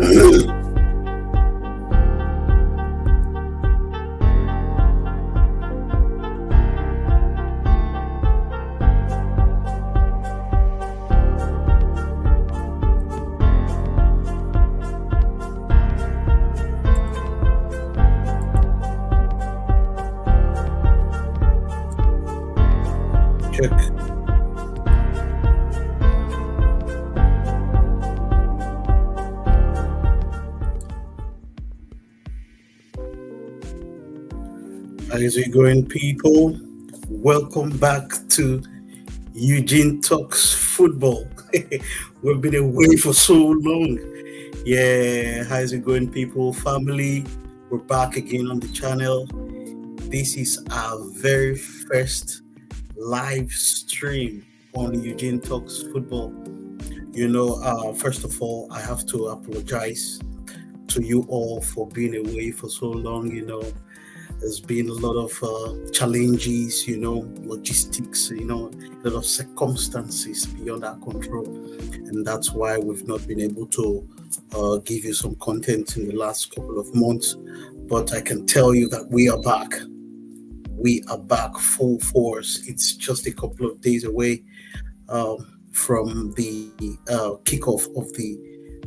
Check. How's it going, people? Welcome back to Eugene Talks Football. We've been away for so long. Yeah, how's it going, people? Family, we're back again on the channel. This is our very first live stream on Eugene Talks Football. First of all, I have to apologize to you all for being away for so long. There's been a lot of challenges, logistics, a lot of circumstances beyond our control. And that's why we've not been able to give you some content in the last couple of months. But I can tell you that we are back. We are back full force. It's just a couple of days away from the kickoff of the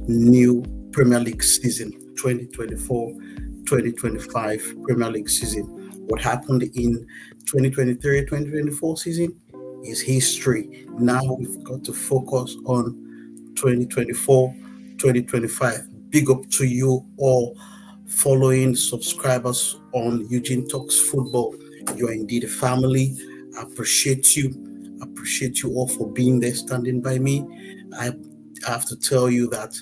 new Premier League season 2024-2025 Premier League season. What happened in 2023-2024 season is history. Now we've got to focus on 2024-2025. Big up to you all following subscribers on Eugene Talks Football. You are indeed a family. I appreciate you. Appreciate you all for being there, standing by me. I have to tell you that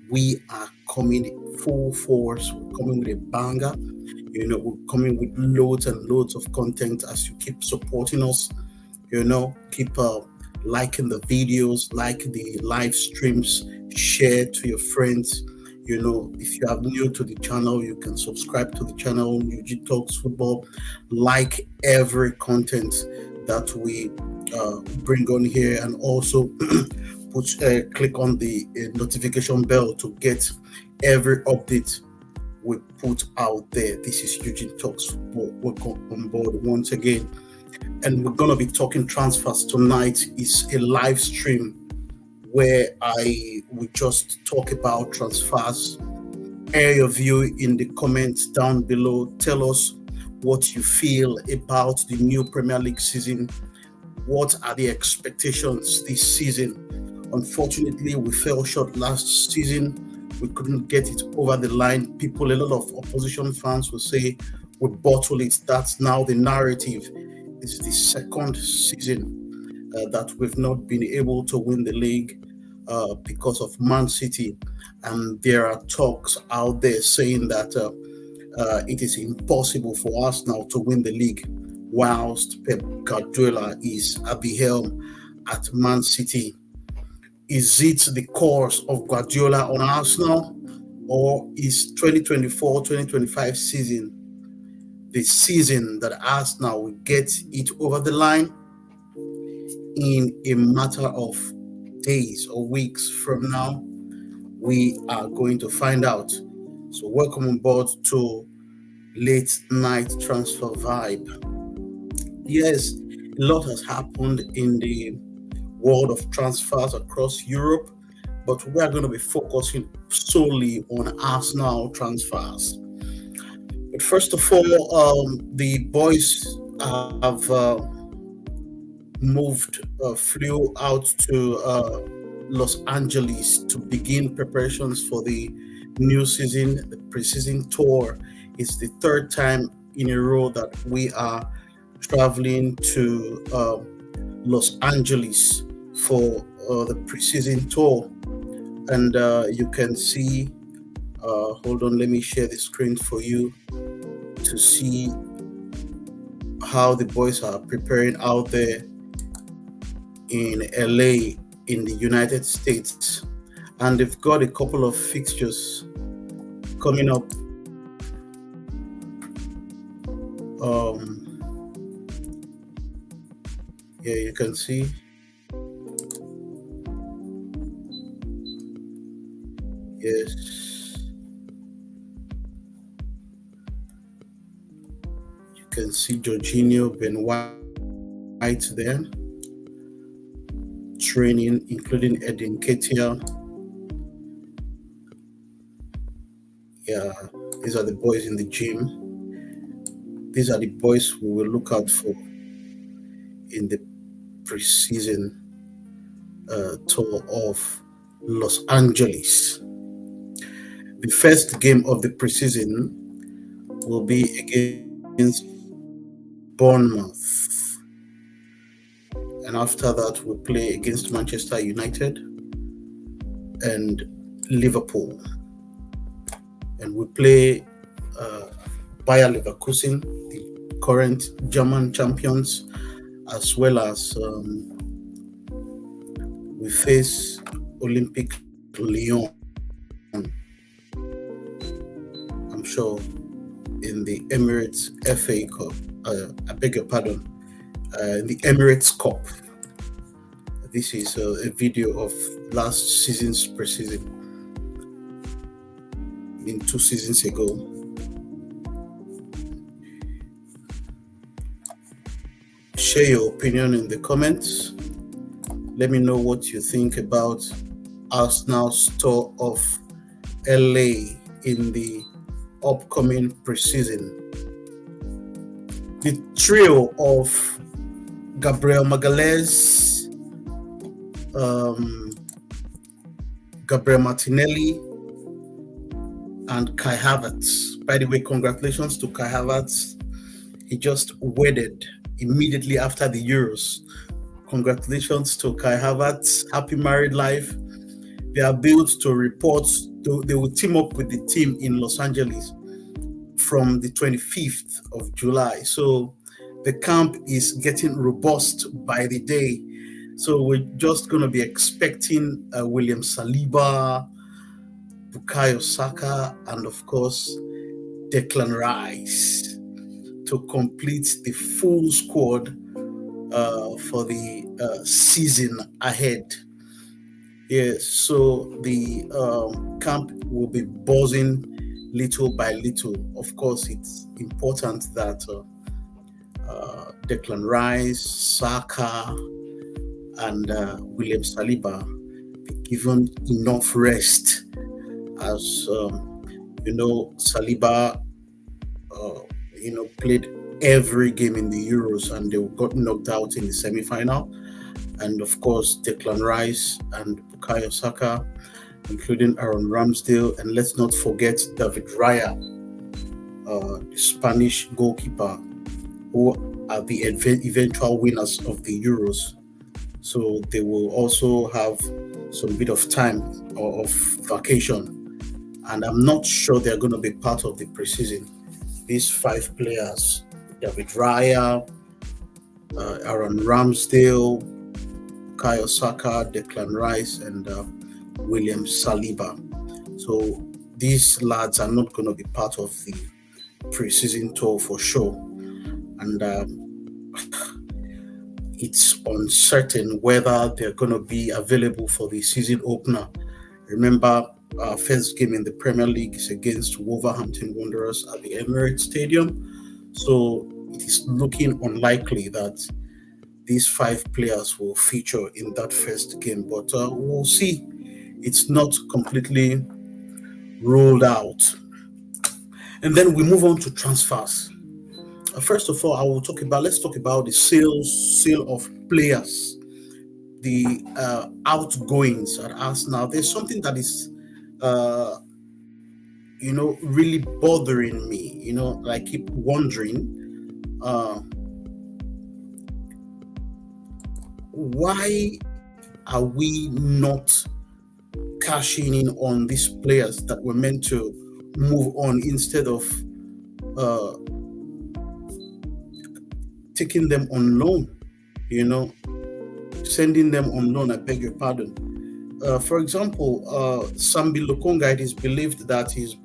we are coming full force. We're coming with a banger. We're coming with loads and loads of content as you keep supporting us. Keep liking the videos, like the live streams, share to your friends. If you are new to the channel, you can subscribe to the channel, UG Talks Football. Like every content that we bring on here, and also click on the notification bell to get every update we put out there. This is Eugene Talks Football. Welcome on board once again. And we're going to be talking transfers tonight. It's a live stream where I will just talk about transfers. Air your view in the comments down below. Tell us what you feel about the new Premier League season. What are the expectations this season? Unfortunately, we fell short last season. We couldn't get it over the line. A lot of opposition fans will say we bottled it. That's now the narrative. It's the second season that we've not been able to win the league because of Man City. And there are talks out there saying that it is impossible for us now to win the league whilst Pep Guardiola is at the helm at Man City. Is it the course of Guardiola on Arsenal, or is 2024-2025 season the season that Arsenal will get it over the line in a matter of days or weeks from now? We are going to find out. So welcome on board to Late Night Transfer Vibe. Yes, a lot has happened in the world of transfers across Europe, but we are going to be focusing solely on Arsenal transfers. But first of all, the boys have flew out to Los Angeles to begin preparations for the new season. The preseason tour is the third time in a row that we are traveling to Los Angeles for the preseason tour. And you can see, hold on, let me share the screen for you to see how the boys are preparing out there in LA in the United States. And they've got a couple of fixtures coming up. Yeah, you can see. Yes, you can see Jorginho, Ben White there, training, including Edin Ketia. Yeah, these are the boys in the gym. These are the boys we will look out for in the preseason tour of Los Angeles. The first game of the preseason will be against Bournemouth. And after that, we'll play against Manchester United and Liverpool. And we play Bayer Leverkusen, the current German champions, as well as we face Olympique Lyon. I'm sure in the Emirates FA Cup. I beg your pardon. The Emirates Cup. This is a video of last season's preseason. In 2 seasons ago. Share your opinion in the comments. Let me know what you think about Arsenal's tour of LA in the upcoming preseason. The trio of Gabriel Magalhaes, Gabriel Martinelli, and Kai Havertz. By the way, congratulations to Kai Havertz. He just wedded immediately after the Euros. Congratulations to Kai Havertz. Happy married life. They are built to report. They will team up with the team in Los Angeles from the 25th of July. So the camp is getting robust by the day. So we're just going to be expecting William Saliba, Bukayo Saka, and of course, Declan Rice to complete the full squad for the season ahead. Yes, so the camp will be buzzing little by little. Of course, it's important that Declan Rice, Saka, and William Saliba be given enough rest. As Saliba, played every game in the Euros and they got knocked out in the semi-final. And of course, Declan Rice and Bukayo Saka, including Aaron Ramsdale, and let's not forget David Raya, the Spanish goalkeeper, who are the eventual winners of the Euros. So they will also have some bit of time or of vacation. And I'm not sure they're going to be part of the preseason. These 5 players, David Raya, Aaron Ramsdale, Bukayo Saka, Declan Rice, and William Saliba. So these lads are not going to be part of the preseason tour for sure. And it's uncertain whether they're going to be available for the season opener. Remember, our first game in the Premier League is against Wolverhampton Wanderers at the Emirates Stadium. So it is looking unlikely that these 5 players will feature in that first game, but we'll see. It's not completely ruled out. And then we move on to transfers. First of all, let's talk about the sale of players, the outgoings at Arsenal. There's something that is really bothering me. I keep wondering why are we not cashing in on these players that were meant to move on instead of taking them on loan, sending them on loan, I beg your pardon. For example, Sambi Lokonga, it is believed that he's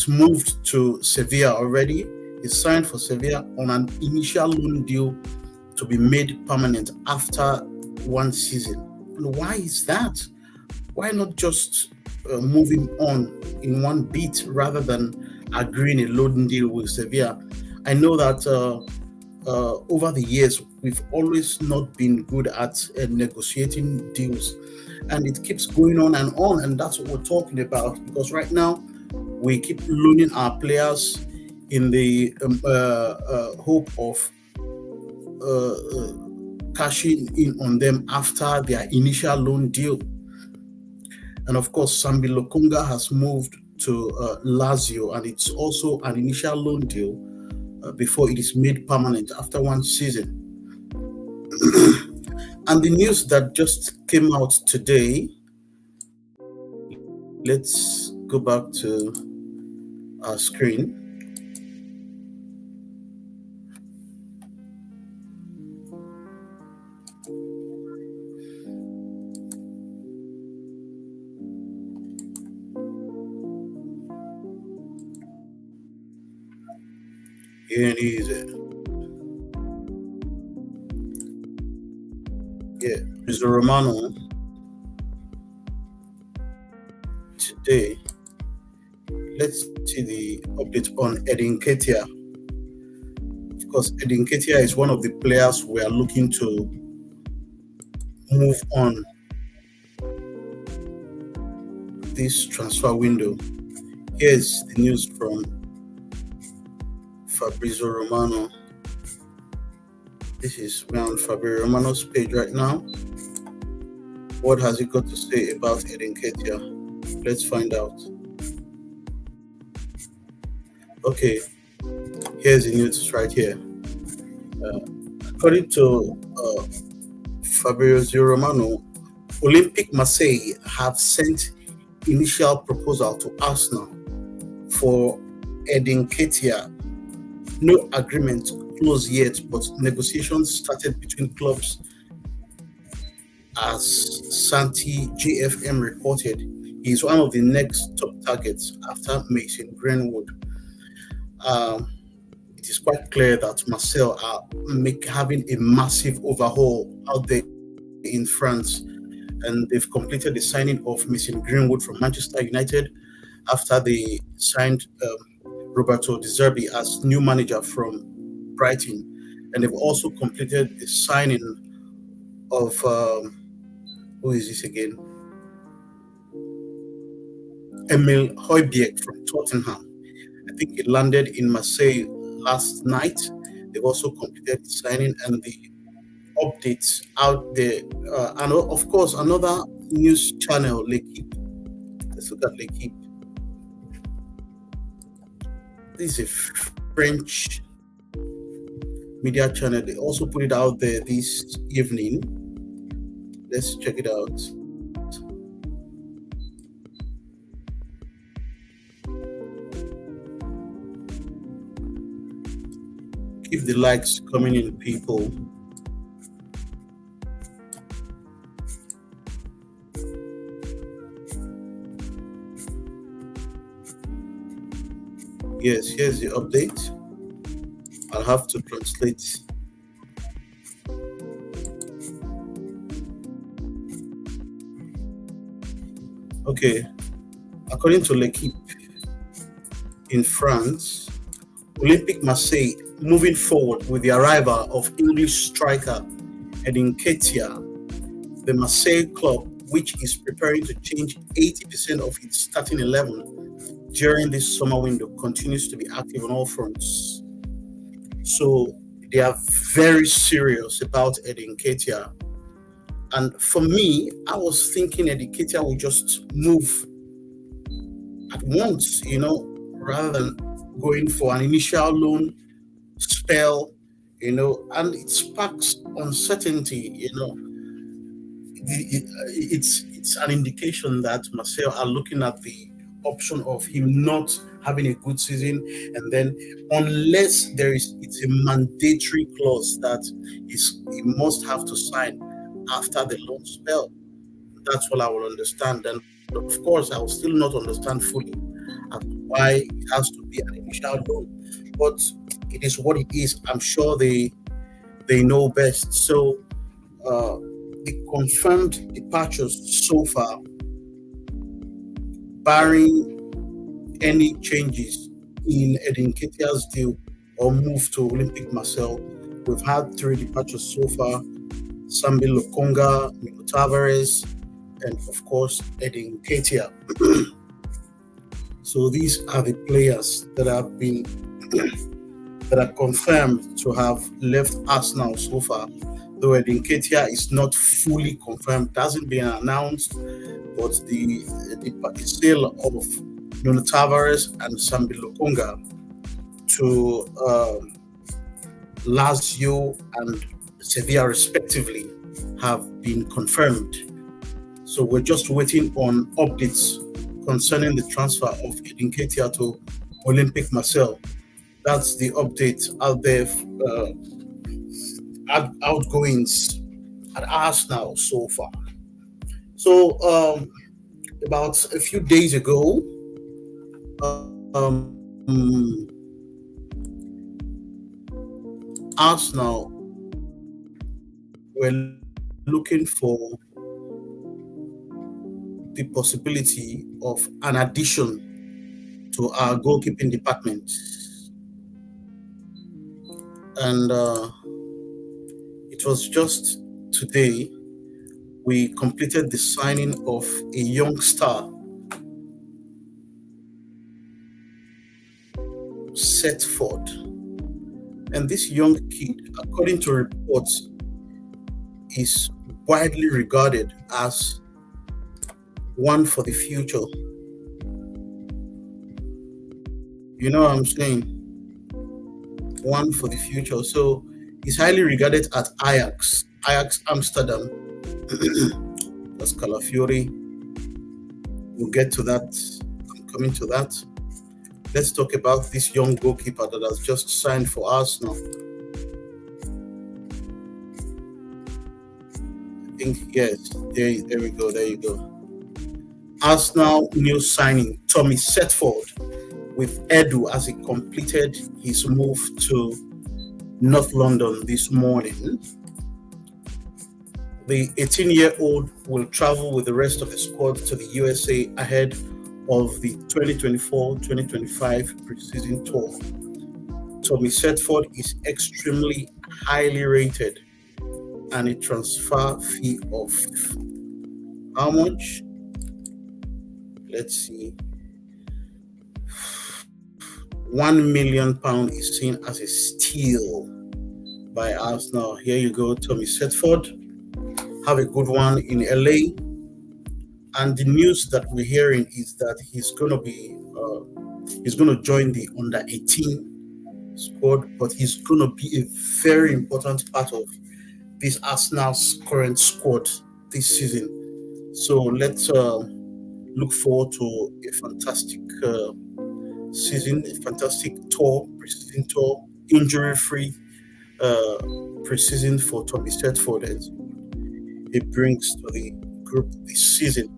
moved to Sevilla already. He's signed for Sevilla on an initial loan deal to be made permanent after 1 season. And why is that? Why not just moving on in one beat rather than agreeing a loan deal with Sevilla? I know that over the years we've always not been good at negotiating deals, and it keeps going on, and that's what we're talking about. Because right now we keep loaning our players in the hope of cashing in on them after their initial loan deal. And of course, Sambi Lokonga has moved to Lazio, and it's also an initial loan deal before it is made permanent after one season. And the news that just came out today, let's go back to our screen. Here it is. Yeah, Mr. Romano today. Let's see the update on Edin Ketia. Of course, Edin Ketia is one of the players we are looking to move on this transfer window. Here's the news from Fabrizio Romano. This is we're on Fabrizio Romano's page right now. What has he got to say about Edin Ketia? Let's find out. Okay, here's the news right here. According to Fabrizio Romano, Olympique Marseille have sent initial proposal to Arsenal for Edin Ketia. No agreement closed yet, but negotiations started between clubs, as Santi GFM reported. He is one of the next top targets after Mason Greenwood. It is quite clear that Marseille are having a massive overhaul out there in France, and they've completed the signing of Mason Greenwood from Manchester United after they signed Roberto De Zerbi as new manager from Brighton, and they've also completed the signing of who is this again? Emil Højbjerg from Tottenham. I think it landed in Marseille last night. They've also completed the signing and the updates out there. And of course, another news channel, L'Equipe. Let's look at L'Equipe. This is a French media channel. They also put it out there this evening. Let's check it out. Keep the likes coming in, people. Yes, here's the update. I'll have to translate. Okay, according to L'Equipe in France, Olympique Marseille moving forward with the arrival of English striker Edin Ketia. The Marseille club, which is preparing to change 80% of its starting 11 during this summer window, continues to be active on all fronts. So they are very serious about Edin Ketia. And for me, I was thinking Edin Ketia would just move at once, rather than going for an initial loan spell, and it sparks uncertainty, it's an indication that Marseille are looking at the option of him not having a good season, and then unless it's a mandatory clause that he must have to sign after the loan spell. That's what I will understand. And of course, I will still not understand fully why it has to be an initial loan. But it is what it is. I'm sure they know best. So the confirmed departures so far barring any changes in Edin Ketia's deal or move to Olympic Marseille, we've had three departures so far: Sambi Lokonga, Mino Tavares, and of course Edin Ketia. So these are the players that have been that are confirmed to have left Arsenal so far. Though Edin Ketia is not fully confirmed, it hasn't been announced, but the sale of Nuno Tavares and Sambi Lokonga to Lazio and Sevilla respectively have been confirmed. So we're just waiting on updates concerning the transfer of Edin Ketia to Olympic Marseille. That's the update out there, outgoings at Arsenal so far. So about a few days ago, Arsenal were looking for the possibility of an addition to our goalkeeping department. And it was just today we completed the signing of a young star, Setford. And this young kid, according to reports, is widely regarded as one for the future. You know what I'm saying? One for the future. So he's highly regarded at Ajax Amsterdam. That's Calafiori. We'll get to that. I'm coming to that. Let's talk about this young goalkeeper that has just signed for Arsenal. I think, yes, there we go, there you go. Arsenal new signing, Tommy Setford, with Edu as he completed his move to North London this morning. The 18-year-old will travel with the rest of the squad to the USA ahead of the 2024-2025 preseason tour. Tommy Setford is extremely highly rated, and a transfer fee of how much? Let's see. £1 million is seen as a steal by Arsenal. Here you go, Tommy Setford. Have a good one in LA. And the news that we're hearing is that he's going to join the under 18 squad, but he's going to be a very important part of this Arsenal's current squad this season. So let's look forward to a fantastic season, a fantastic tour, preseason tour, injury-free preseason for Tommy Setford as he brings to the group this season.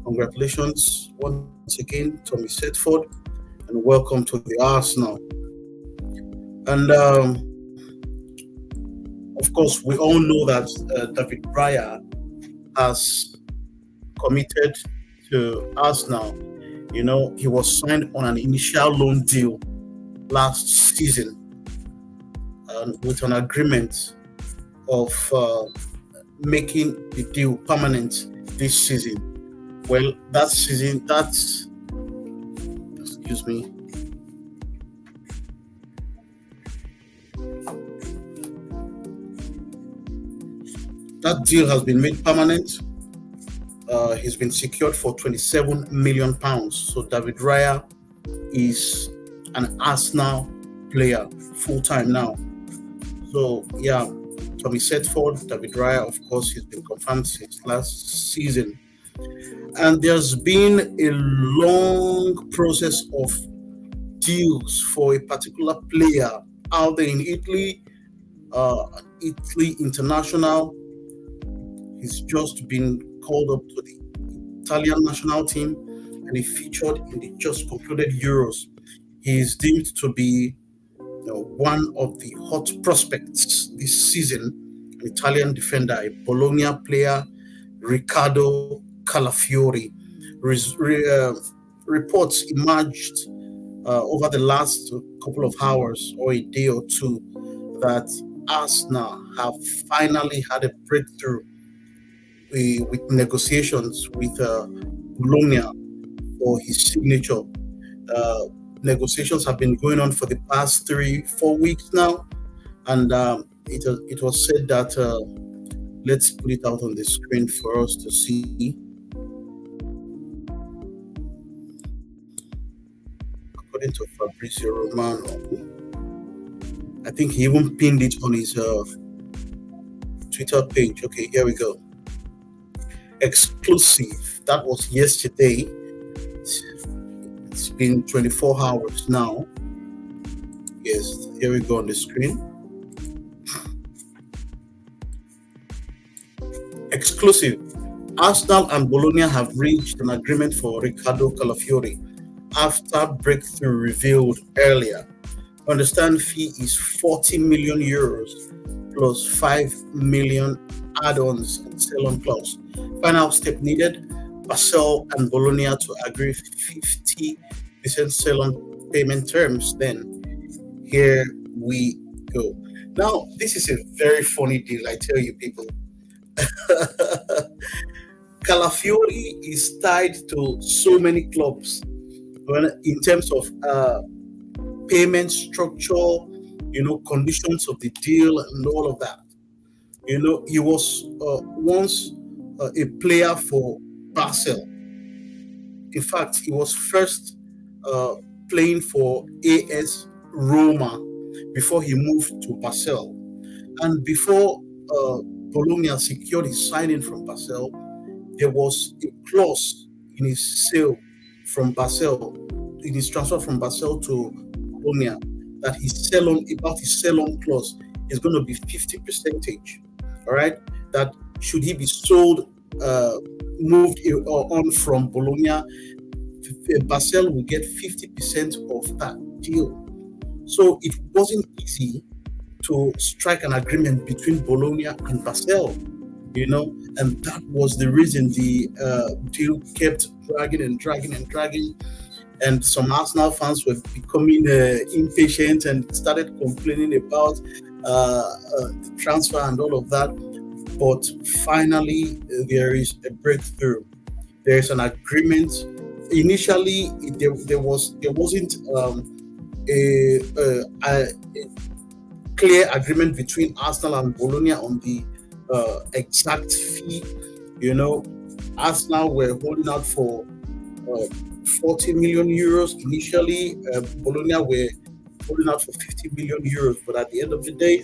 Congratulations once again, Tommy Setford, and welcome to the Arsenal. And of course, we all know that David Raya has committed to Arsenal. You know, he was signed on an initial loan deal last season with an agreement of making the deal permanent this season. Well, that season, excuse me. That deal has been made permanent. He's been secured for £27 million. So David Raya is an Arsenal player full-time now. So yeah, Tommy Setford, David Raya, of course, he's been confirmed since last season. And there's been a long process of deals for a particular player out there in Italy, Italy International. He's just been called up to the Italian national team, and he featured in the just concluded Euros. He is deemed to be one of the hot prospects this season, an Italian defender, a Bologna player, Riccardo Calafiori. reports emerged over the last couple of hours or a day or two that Arsenal have finally had a breakthrough with negotiations with Bologna for his signature. Uh, Negotiations have been going on for the past 3-4 weeks now, and it was said that let's put it out on the screen for us to see. According to Fabrizio Romano, I think he even pinned it on his Twitter page. Okay, here we go. Exclusive. That was yesterday. It's been 24 hours now. Yes, here we go on the screen. Exclusive. Arsenal and Bologna have reached an agreement for Riccardo Calafiori after breakthrough revealed earlier. Understand fee is 40 million euros plus 5 million add-ons and sell-on clause. Final step needed: Basel and Bologna to agree 50% sell-on payment terms. Then here we go. Now, this is a very funny deal, I tell you, people. Calafiori is tied to so many clubs in terms of payment structure, conditions of the deal, and all of that. He was once a player for Basel. In fact, he was first playing for AS Roma before he moved to Basel. And before Bologna secured his signing from Basel, there was a clause in his sale from Basel, in his transfer from Basel to Bologna, that his sell-on clause is going to be 50 percentage. All right, that should he be sold, moved on from Bologna, Basel will get 50% of that deal. So it wasn't easy to strike an agreement between Bologna and Basel, and that was the reason the deal kept dragging and dragging and dragging. And some Arsenal fans were becoming impatient and started complaining about the transfer and all of that. But finally, there is a breakthrough. There is an agreement. Initially, there wasn't a clear agreement between Arsenal and Bologna on the exact fee. Arsenal were holding out for 40 million euros initially. Bologna were holding out for 50 million euros, but at the end of the day,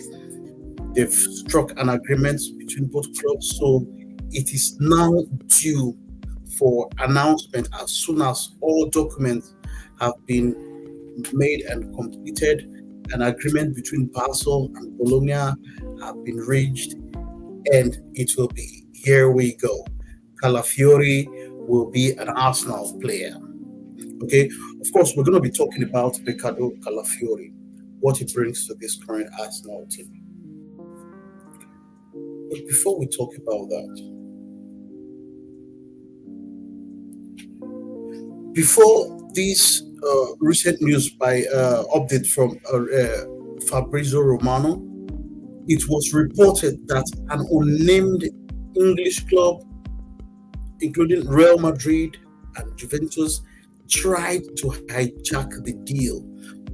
they've struck an agreement between both clubs. So it is now due for announcement as soon as all documents have been made and completed. An agreement between Basel and Bologna have been reached, and it will be, here we go. Calafiori will be an Arsenal player. Okay, of course, we're going to be talking about Riccardo Calafiori, what he brings to this current Arsenal team. But before we talk about that, before this recent news by update from Fabrizio Romano, it was reported that an unnamed English club, including Real Madrid and Juventus, tried to hijack the deal.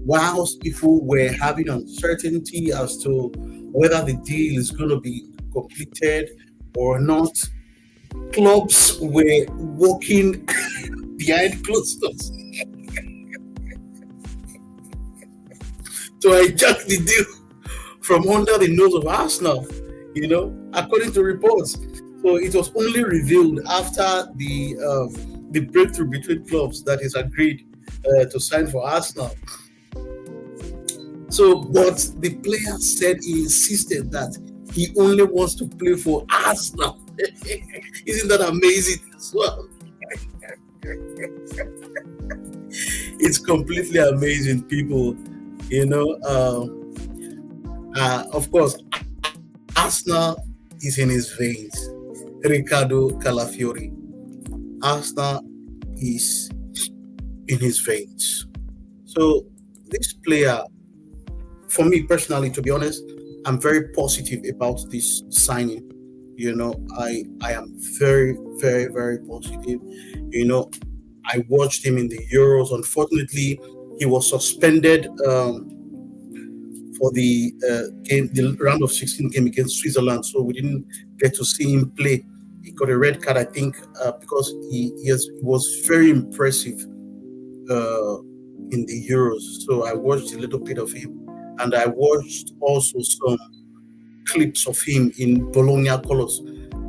Whilst people were having uncertainty as to whether the deal is going to be completed or not, clubs were working behind closed doors to hijack the deal from under the nose of Arsenal, according to reports. So it was only revealed after the breakthrough between clubs that is agreed to sign for Arsenal. So, but the player said he insisted that he only wants to play for Arsenal. Isn't that amazing as well? It's completely amazing, people. Of course, Arsenal is in his veins. Riccardo Calafiori. Arsenal is in his veins. So this player, for me personally, to be honest, I'm very positive about this signing. I am very, very, very positive. You know, I watched him in the Euros. Unfortunately, he was suspended for the game, the round of 16 game against Switzerland. So we didn't get to see him play. He got a red card, I think, because he was very impressive in the Euros. So I watched a little bit of him, and I watched also some clips of him in Bologna Colors.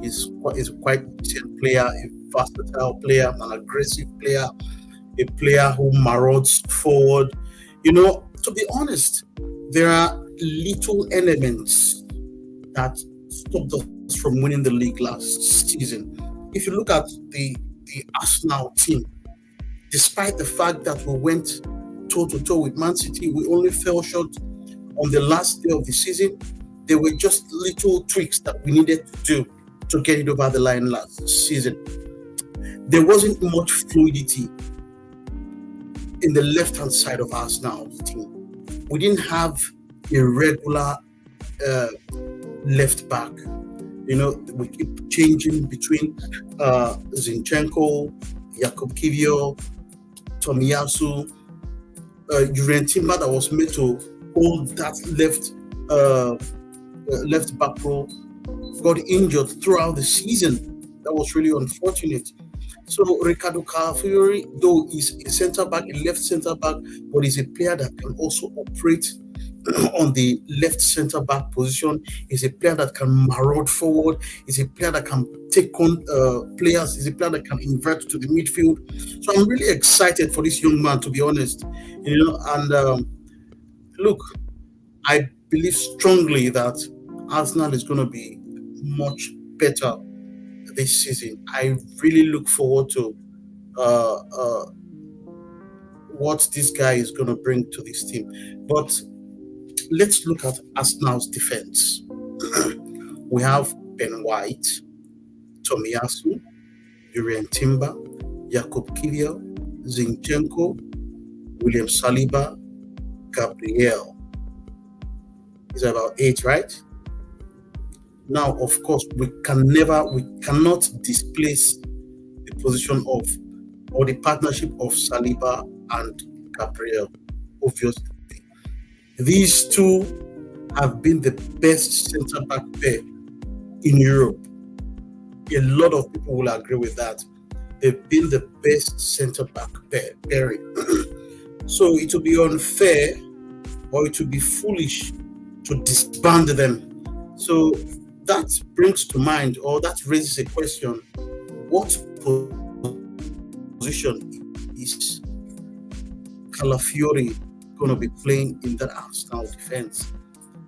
He's a quite decent player, a versatile player, an aggressive player, a player who marauds forward. To be honest, there are little elements that stopped us from winning the league last season. If you look at the Arsenal team, despite the fact that we went toe to toe with Man City, we only fell short on the last day of the season. There were just little tweaks that we needed to do to get it over the line last season. There wasn't much fluidity in the left-hand side of Arsenal's team. We didn't have a regular left back. We keep changing between Zinchenko, Jakub Kiwior, Tomiyasu, Jurrien Timber that was made to hold that left back role, got injured throughout the season. That was really unfortunate. So Ricardo Calafiori, though is a centre back, a left centre back, but he's a player that can also operate on the left centre back position. He's a player that can maraud forward. He's a player that can take on players. He's a player that can invert to the midfield. So I'm really excited for this young man, to be honest. And look, I believe strongly that Arsenal is going to be much better this season. I really look forward to what this guy is going to bring to this team. But let's look at Arsenal's defense. We have Ben White, Tomiyasu, Jurrien Timber, Jakub Kiwior, Zinchenko, William Saliba, Gabriel. It's about 8, right? Now, of course, we cannot displace the position of, or the partnership of Saliba and Gabriel, obviously. These two have been the best centre-back pair in Europe. A lot of people will agree with that. They've been the best centre-back pairing. So it would be unfair, or it would be foolish to disband them. So that brings to mind, or that raises a question: what position is Calafiori going to be playing in that Arsenal defense?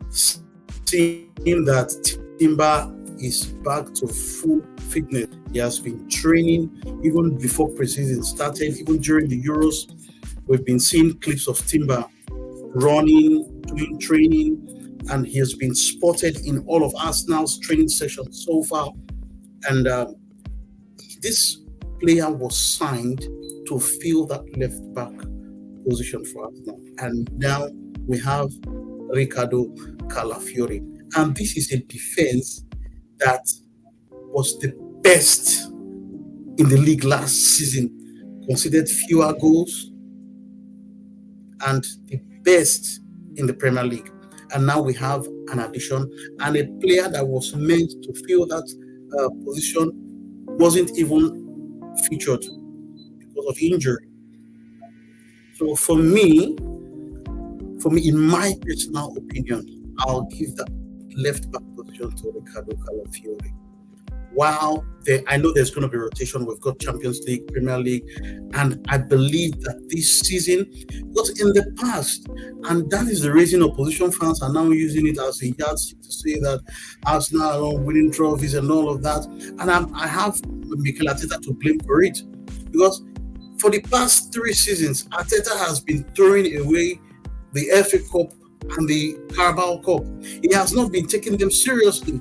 Seeing that Timber is back to full fitness, he has been training even before preseason started, even during the Euros. We've been seeing clips of Timber running, doing training, and he has been spotted in all of Arsenal's training sessions so far. And this player was signed to fill that left back position for Arsenal. And now we have Ricardo Calafiori. And this is a defense that was the best in the league last season, conceded fewer goals, and the best in the Premier League. And now we have an addition, and a player that was meant to fill that position wasn't even featured because of injury. So for me, in my personal opinion, I'll give that left back position to Ricardo Calafiori. While I know there's going to be rotation, we've got Champions League, Premier League, and I believe that this season, because in the past, and that is the reason opposition fans are now using it as a yardstick to say that Arsenal are winning trophies and all of that. And I have Mikel Arteta to blame for it, because for the past 3 seasons, Arteta has been throwing away the FA Cup and the Carabao Cup. He has not been taking them seriously.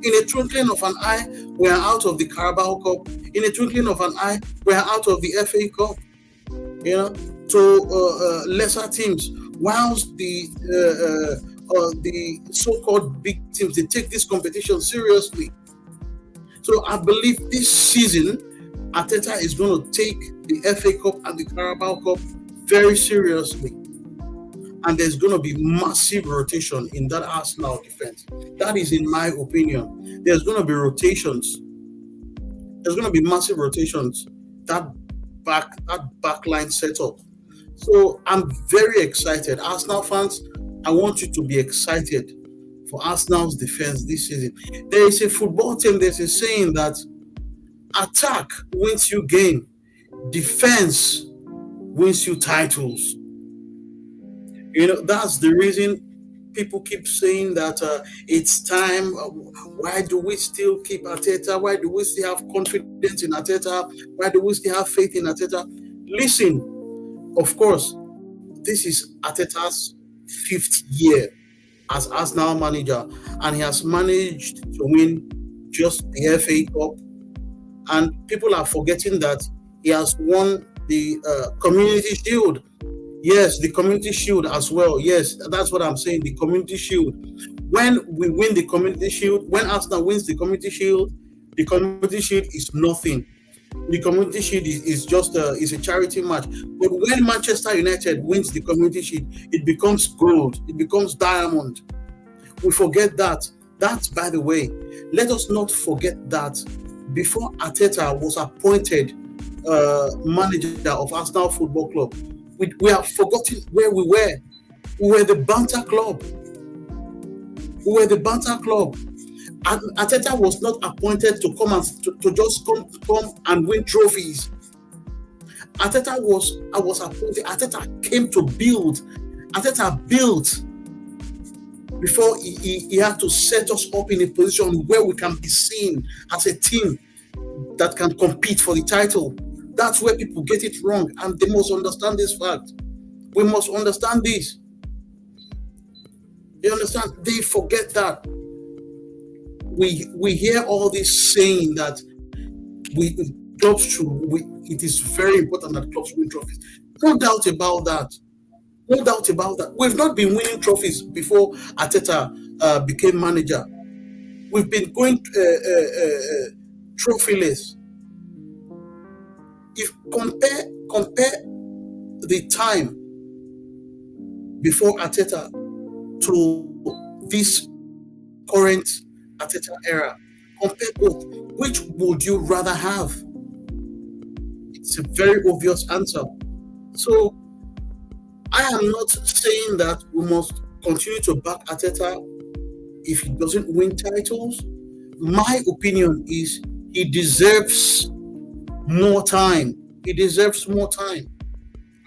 In a twinkling of an eye, we are out of the Carabao Cup. In a twinkling of an eye, we are out of the FA Cup. to lesser teams, whilst the so-called big teams, they take this competition seriously. So I believe this season, Arteta is going to take the FA Cup and the Carabao Cup very seriously. And there's going to be massive rotation in that Arsenal defense. That is in my opinion. There's going to be rotations. There's going to be massive rotations. That backline setup. So I'm very excited. Arsenal fans, I want you to be excited for Arsenal's defense this season. There is a football team, there's a saying that attack wins you game, defense wins you titles. That's the reason people keep saying that it's time. Why do we still keep Arteta? Why do we still have confidence in Arteta? Why do we still have faith in Arteta? Listen, of course, this is Arteta's 5th year as Arsenal manager, and he has managed to win just the FA Cup. And people are forgetting that he has won the Community Shield. Yes, the Community Shield as well. Yes, that's what I'm saying. The Community Shield. When we win the Community Shield, when Arsenal wins the Community Shield is nothing. The Community Shield is just is a charity match. But when Manchester United wins the Community Shield, it becomes gold. It becomes diamond. We forget that. That, by the way, let us not forget that before Arteta was appointed manager of Arsenal Football Club, we have forgotten where we were. We were the banter club. And Arteta was not appointed to come and to just come and win trophies. Arteta was appointed. Arteta came to build. Arteta built before he had to set us up in a position where we can be seen as a team that can compete for the title. That's where people get it wrong, and they must understand this fact. We must understand this. You understand? They forget that. We hear all this saying that it is very important that clubs win trophies. No doubt about that. No doubt about that. We've not been winning trophies before Arteta became manager. We've been going trophyless. If compare the time before Arteta to this current Arteta era, compare both. Which would you rather have? It's a very obvious answer. So I am not saying that we must continue to back Arteta if he doesn't win titles. My opinion is he deserves more time.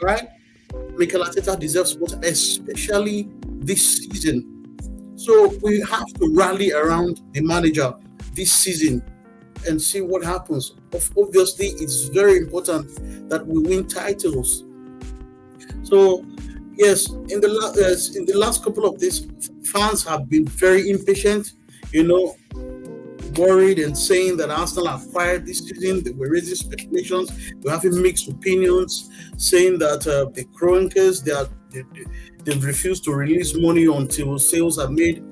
Right? Mikel Arteta deserves more time, especially this season. So we have to rally around the manager this season and see what happens. Obviously, it's very important that we win titles. So, yes, in the last couple of days, fans have been very impatient, worried and saying that Arsenal acquired this season. They were raising speculations. We're having mixed opinions, saying that the Kroenkes, they've refused to release money until sales are made,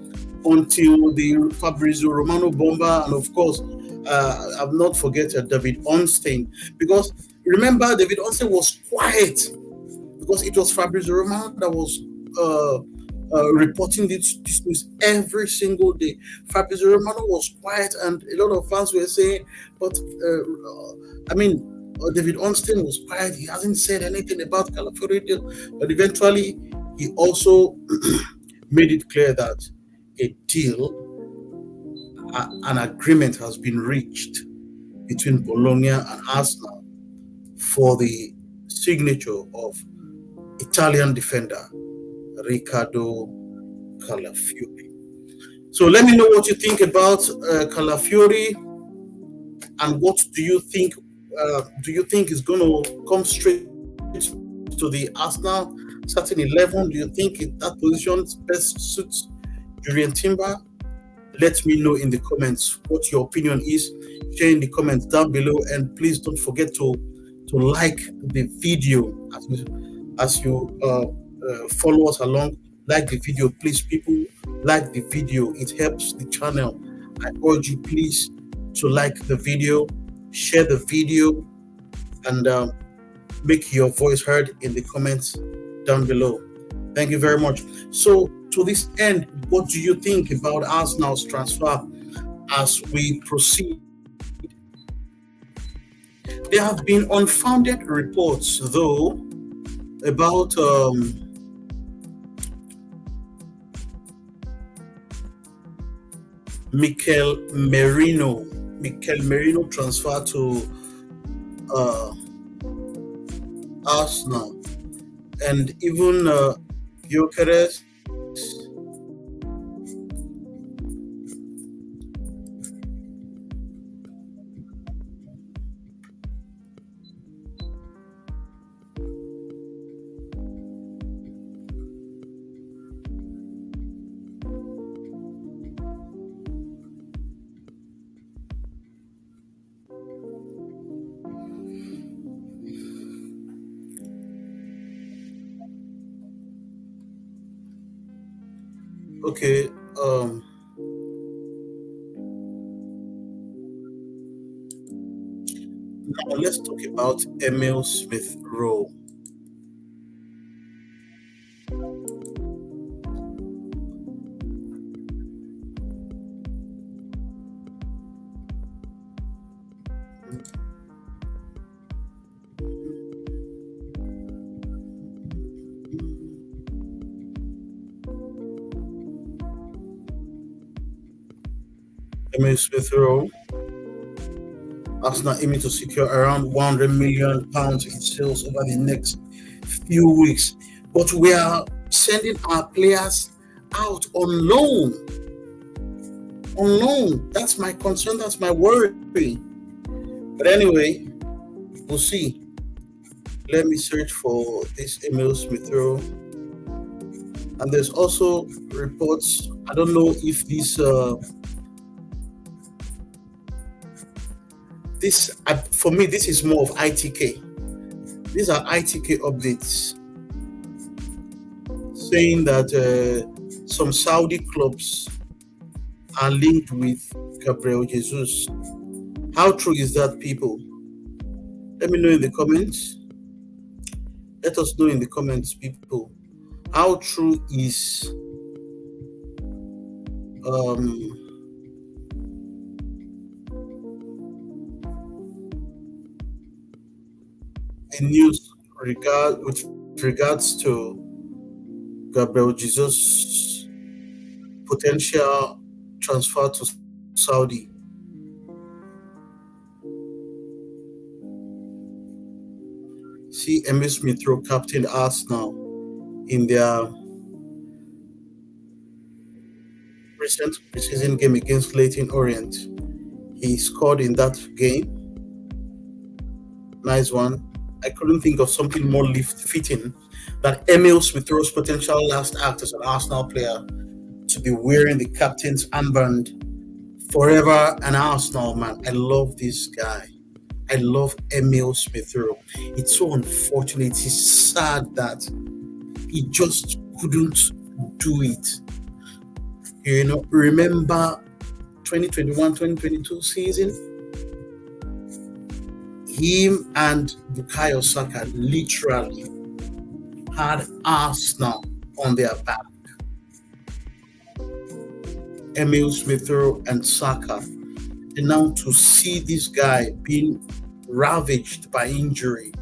until the Fabrizio Romano bomber, and of course, I've not forget David Ornstein, because remember, David Ornstein was quiet because it was Fabrizio Romano that was reporting this news every single day. Fabrizio Romano was quiet, and a lot of fans were saying, but David Ornstein was quiet. He hasn't said anything about Calafiori deal, but eventually he also made it clear that a deal, an agreement has been reached between Bologna and Arsenal for the signature of Italian defender Riccardo Calafiori. So let me know what you think about Calafiori, and what do you think? Do you think is going to come straight to the Arsenal starting 11? Do you think that position best suits Jurrien Timber? Let me know in the comments what your opinion is. Share in the comments down below, and please don't forget to to like the video as you follow us along. Like the video, please, people. Like the video. It helps the channel. I urge you, please, to like the video, share the video, and make your voice heard in the comments down below. Thank you very much. So, to this end, what do you think about Arsenal's transfer as we proceed? There have been unfounded reports, though, about Mikel Merino. Mikel Merino transfer to Arsenal, and even Gyökeres. Okay, now let's talk about Emil Smith Rowe. Emil Smith Rowe. Arsenal aiming to secure around £100 million in sales over the next few weeks. But we are sending our players out on loan. On loan. That's my concern. That's my worry. But anyway, we'll see. Let me search for this Emil Smith Rowe. And there's also reports. I don't know if this for me, this is more of ITK. These are ITK updates saying that some Saudi clubs are linked with Gabriel Jesus. How true is that, people? Let me know in the comments. Let us know in the comments, people. How true is the news with regards to Gabriel Jesus' potential transfer to Saudi? See Emil Smith Rowe captained Arsenal in their recent preseason game against Leyton Orient. He scored in that game. Nice one. I couldn't think of something more fitting than Emil Smith Rowe's potential last act as an Arsenal player to be wearing the captain's armband. Forever an Arsenal man. I love this guy. I love Emil Smith Rowe. It's so unfortunate. It's sad that he just couldn't do it. You know, remember 2021-2022 season? Him and Bukayo Saka literally had Arsenal on their back. Emil Smith Rowe and Saka. And now to see this guy being ravaged by injury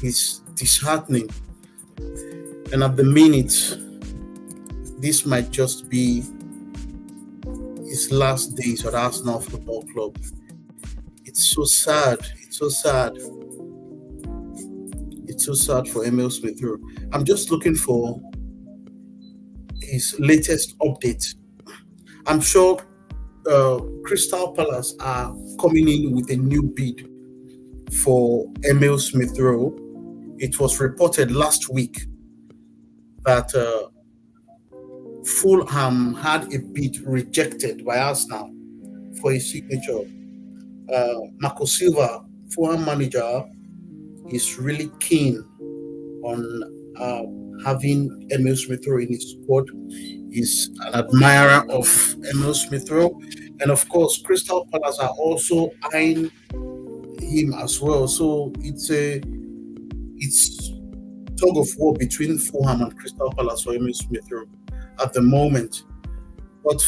is disheartening. And at the minute, this might just be his last days at Arsenal Football Club. It's so sad. It's so sad. It's so sad for Emil Smith Rowe. I'm just looking for his latest update. I'm sure Crystal Palace are coming in with a new bid for Emil Smith Rowe. It was reported last week that Fulham had a bid rejected by Arsenal for his signature. Marco Silva, Fulham manager, is really keen on having Emil Smith Rowe in his squad. He's an admirer of Emil Smith Rowe, and of course, Crystal Palace are also eyeing him as well. So it's tug of war between Fulham and Crystal Palace for Emil Smith Rowe at the moment. But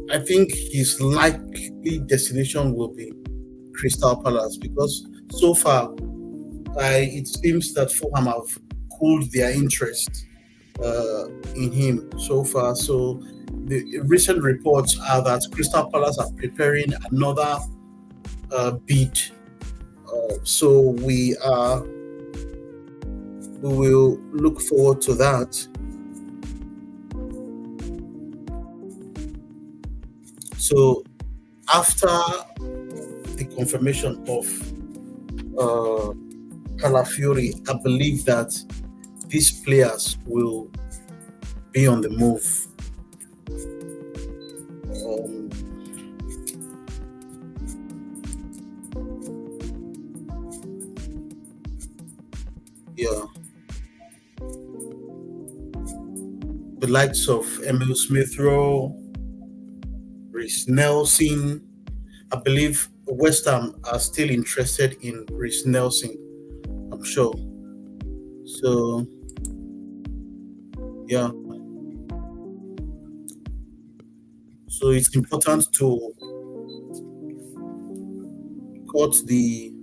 I think his likely destination will be Crystal Palace because so far it seems that Fulham have cooled their interest in him so far. So the recent reports are that Crystal Palace are preparing another bid. So we will look forward to that. So after the confirmation of Calafiori, I believe that these players will be on the move. Um, yeah, the likes of Emil Smith Rowe, Reece Nelson. I believe West Ham are still interested in Reece Nelson. I'm sure. So yeah, so it's important to cut the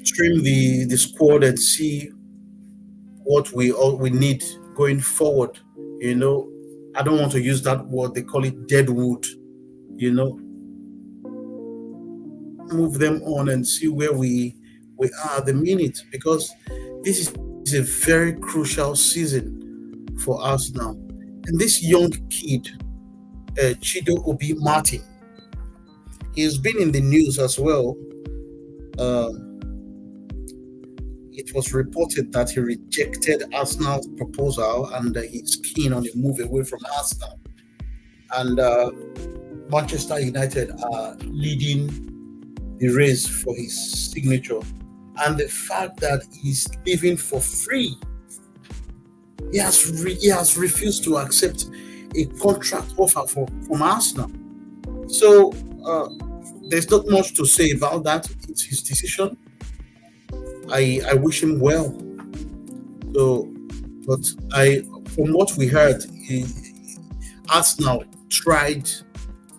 trim the squad and see what we need going forward. You know, I don't want to use that word. They call it dead wood. You know, move them on and see where we are at the minute because this is a very crucial season for us now. And this young kid, Chido Obi Martin, he's been in the news as well. Um, it was reported that he rejected Arsenal's proposal and he's keen on a move away from Arsenal. And Manchester United are leading the race for his signature. And the fact that he's leaving for free, he has refused to accept a contract offer from Arsenal. So there's not much to say about that. It's his decision. I wish him well. So, but from what we heard, Arsenal tried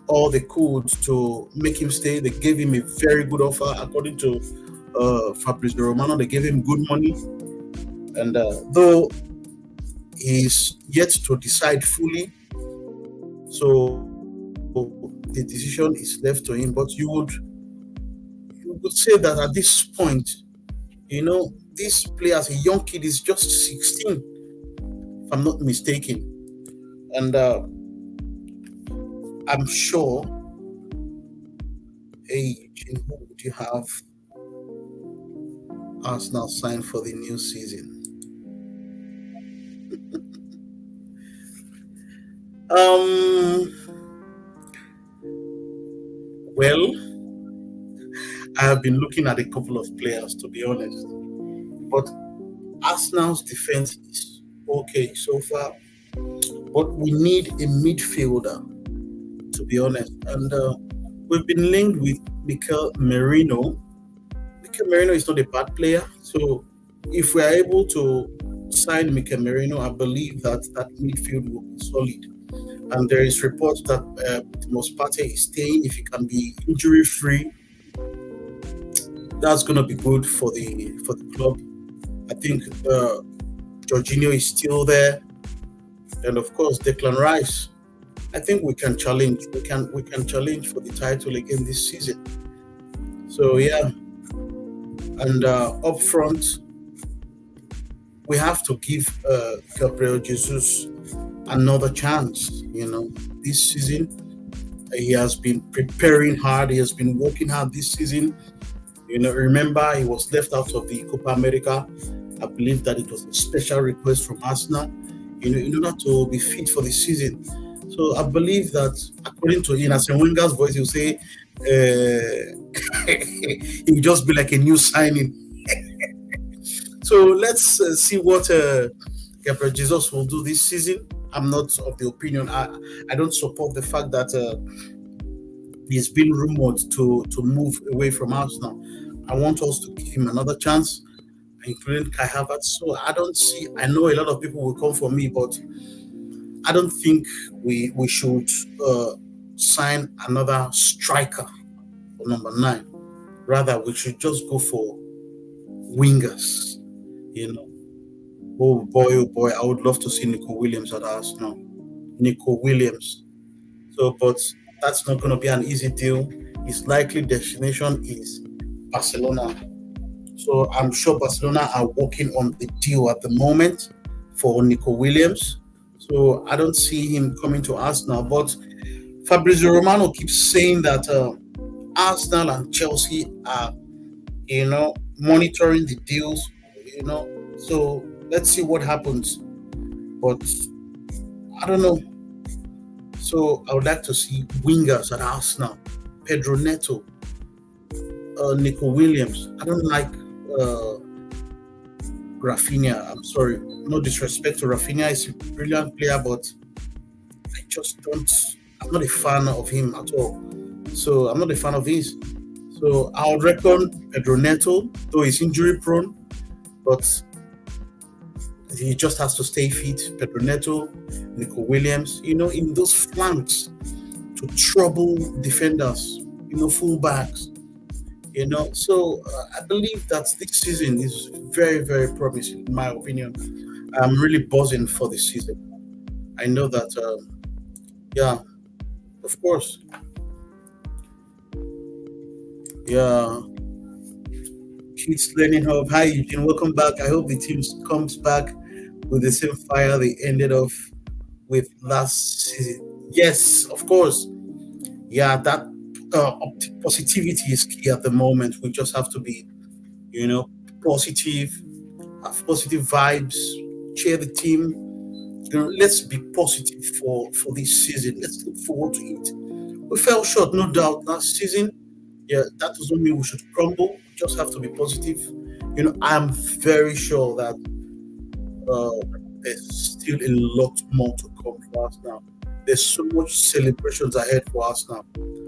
all they could to make him stay. They gave him a very good offer, according to Fabrizio Romano. They gave him good money, and though he's yet to decide fully, so the decision is left to him. But you would say that at this point, you know, this player, as a young kid, is just 16, if I'm not mistaken, and I'm sure. Hey, Eugene, who would you have Arsenal sign for the new season? Um, well, I have been looking at a couple of players to be honest, but Arsenal's defense is okay so far. But we need a midfielder to be honest, and we've been linked with Mikel Merino. Mikel Merino is not a bad player, so if we are able to sign Mikel Merino, I believe that that midfield will be solid. And there is reports that Mospate is staying. If he can be injury free, that's gonna be good for the club. I think Jorginho is still there, and of course Declan Rice. I think we can challenge. We can challenge for the title again this season. So yeah, and up front we have to give Gabriel Jesus another chance. You know, this season he has been preparing hard. He has been working hard this season. You know, remember he was left out of the Copa America. I believe that it was a special request from Arsenal, you know, in order to be fit for the season. So I believe that, according to Arsene Wenger's voice, he'll say he will just be like a new signing. So let's see what Gabriel Jesus will do this season. I'm not of the opinion. I don't support the fact that he's been rumored to move away from Arsenal. I want us to give him another chance, including Kai Havertz. So I don't see. I know a lot of people will come for me, but I don't think we should sign another striker for number 9. Rather, we should just go for wingers. You know, oh boy, I would love to see Nico Williams at Arsenal. Nico Williams. So, but that's not going to be an easy deal. His likely destination is Barcelona. So I'm sure Barcelona are working on the deal at the moment for Nico Williams. So I don't see him coming to Arsenal. But Fabrizio Romano keeps saying that Arsenal and Chelsea are, monitoring the deals. So let's see what happens. But I don't know. So I would like to see wingers at Arsenal. Pedro Neto, Nico Williams. I don't like Rafinha. I'm sorry. No disrespect to Rafinha. He's a brilliant player, but I just don't. I'm not a fan of him at all. So I'm not a fan of his. So I would reckon Pedro Neto, though he's injury prone, but he just has to stay fit. Pedro Neto, Nico Williams, in those flanks to trouble defenders, fullbacks, So I believe that this season is very, very promising, in my opinion. I'm really buzzing for this season. I know that, yeah, of course. Yeah. Kids Learning Hub. Hi, Eugene. Welcome back. I hope the team comes back with the same fire they ended off with last season. Yes, of course. Yeah, that positivity is key at the moment. We just have to be, positive, have positive vibes, cheer the team. Let's be positive for this season. Let's look forward to it. We fell short, no doubt, last season. Yeah, that doesn't mean we should crumble. We just have to be positive. I'm very sure that there's still a lot more to come for us now. There's so much celebrations ahead for us now.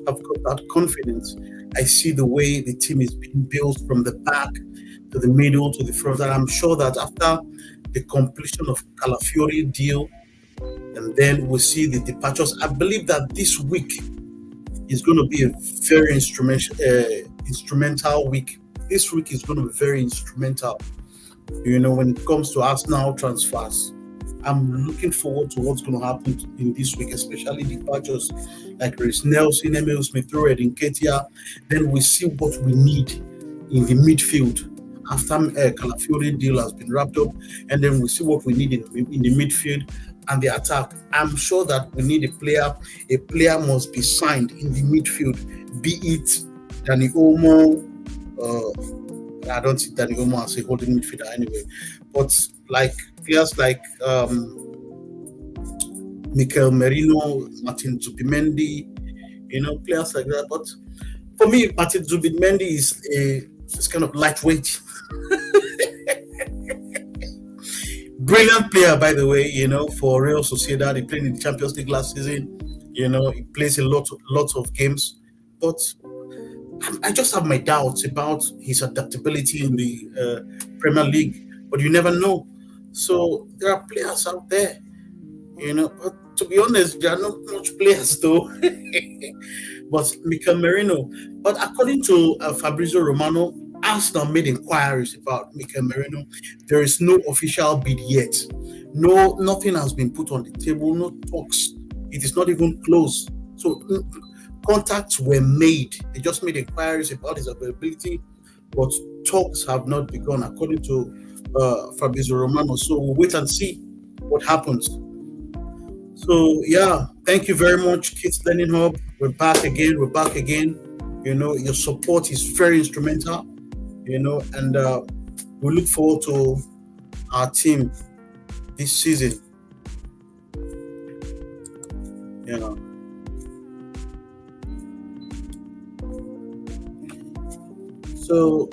I've got that confidence. I see the way the team is being built from the back to the middle to the front, and I'm sure that after the completion of Calafiori deal, and then we'll see the departures. I believe that this week is going to be a very instrumental week. This week is going to be very instrumental, when it comes to Arsenal transfers. I'm looking forward to what's going to happen in this week, especially departures like Reece Nelson, Emil Smith-Rowe, Edin Ketia. Then we see what we need in the midfield after Calafiori deal has been wrapped up, and then we see what we need in the midfield and the attack. I'm sure that we need a player. A player must be signed in the midfield, be it Danny Olmo. I don't see Danny Olmo as a holding midfielder anyway, but like players like Mikel Merino, Martin Zubimendi, players like that. But for me, Martin Zubimendi is kind of lightweight. Brilliant player, by the way, for Real Sociedad. He played in the Champions League last season. He plays a lot of games. But I just have my doubts about his adaptability in the Premier League. But you never know. So there are players out there, But to be honest, there are not much players though. But Mikel Merino. But according to Fabrizio Romano, Arsenal made inquiries about Mikel Merino. There is no official bid yet. No, nothing has been put on the table. No talks. It is not even close. So contacts were made. They just made inquiries about his availability, but talks have not begun, according to Fabrizio Romano. So we'll wait and see what happens. So yeah, thank you very much, Kids Learning Hub. We're back again. Your support is very instrumental. And we look forward to our team this season. So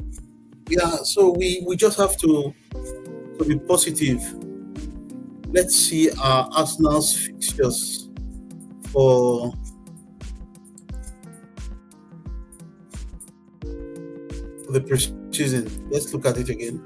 we just have to To be positive, let's see our Arsenal's fixtures for the preseason. Let's look at it again.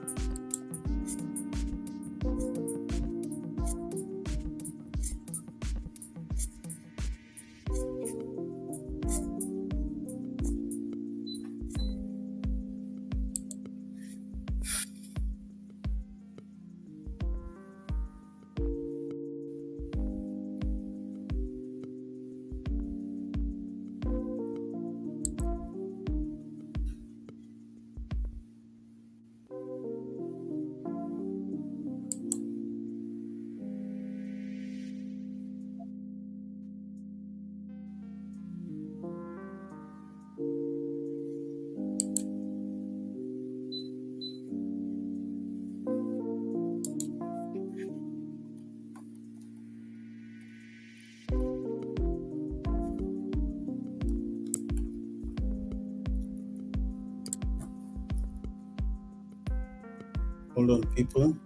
Hold on, people.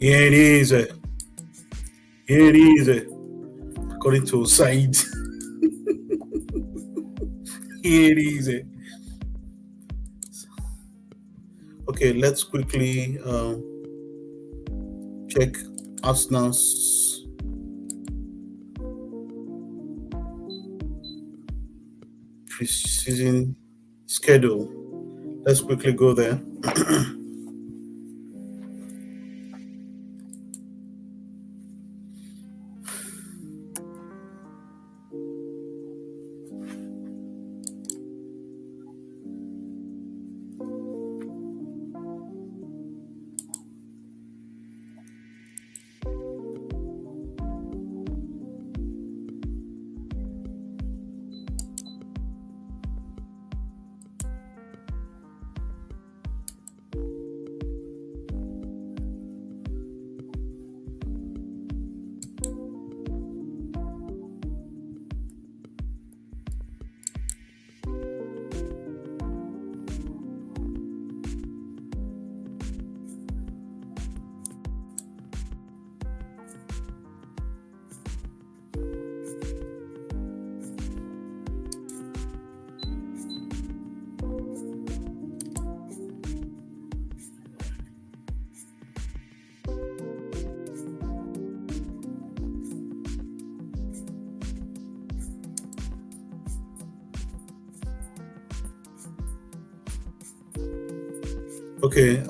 Here it is. Here it is. According to Said. Here it is. Okay, let's quickly check Arsenal's preseason schedule. Let's quickly go there. Okay.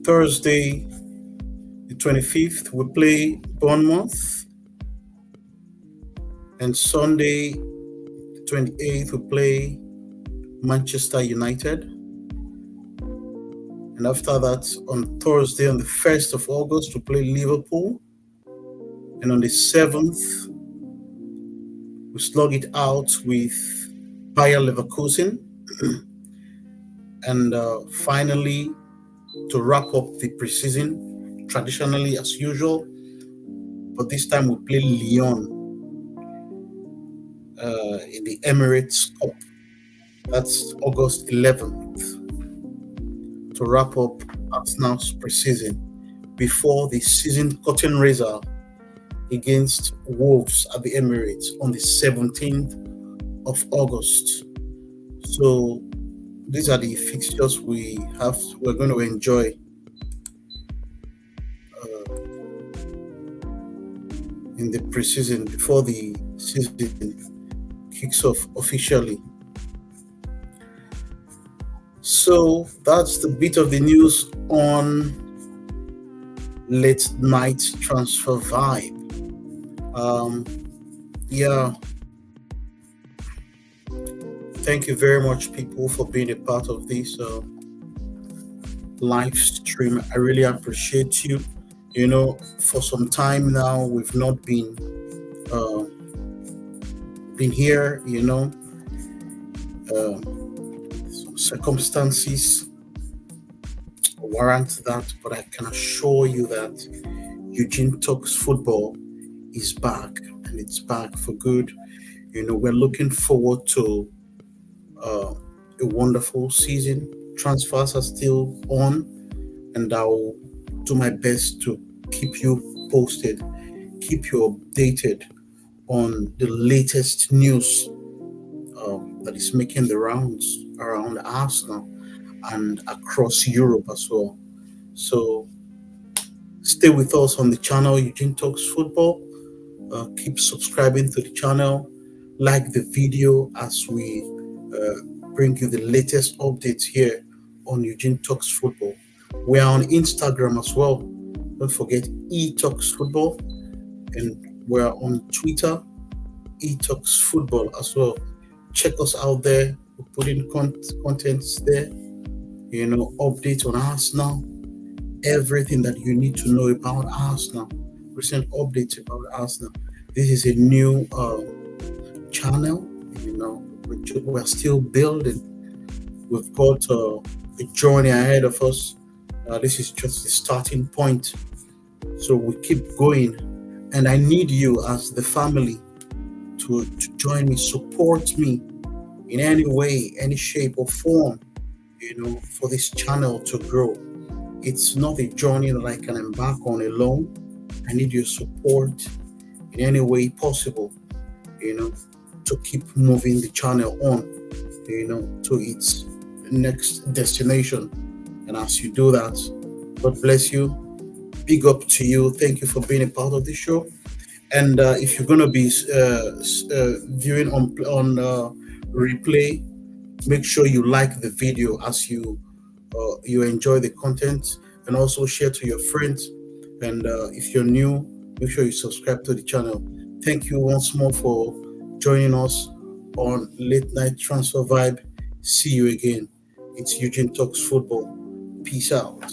Thursday, the 25th, we play Bournemouth. And Sunday, the 28th, we play Manchester United. And after that, on Thursday, on the 1st of August, we play Liverpool. And on the 7th, we slug it out with Bayer Leverkusen. And finally, to wrap up the preseason, traditionally as usual, but this time we play Lyon in the Emirates Cup. That's August 11th to wrap up Arsenal's preseason before the season curtain raiser against Wolves at the Emirates on the 17th of August. So these are the fixtures we're going to enjoy uh, in the preseason before the season kicks off officially. So that's the bit of the news on late night transfer vibe. Um, yeah, thank you very much, people, for being a part of this live stream. I really appreciate you. For some time now, we've not uh, been here. Uh, some circumstances warrant that, but I can assure you that Eugene Talks Football is back, and it's back for good. We're looking forward to uh, a wonderful season. Transfers are still on, and I'll do my best to keep you posted, keep you updated on the latest news that is making the rounds around Arsenal and across Europe as well. So stay with us on the channel Eugene Talks Football. Keep subscribing to the channel, like the video as we uh, bring you the latest updates here on Eugene Talks Football. We are on Instagram as well. Don't forget eTalks Football, and we're on Twitter, eTalks Football as well. Check us out there. We're putting contents there. Updates on Arsenal, everything that you need to know about Arsenal. Recent updates about Arsenal. This is a new channel. We're still building. We've got a journey ahead of us. This is just the starting point. So we keep going. And I need you as the family to join me, support me in any way, any shape or form, for this channel to grow. It's not a journey that I can embark on alone. I need your support in any way possible, to keep moving the channel on, to its next destination. And as you do that, God bless you. Big up to you. Thank you for being a part of this show. And if you're going to be viewing on replay, make sure you like the video as you enjoy the content, and also share to your friends. And if you're new, make sure you subscribe to the channel. Thank you once more for joining us on Late Night Transfer Vibe. See you again. It's Eugene Talks Football. Peace out.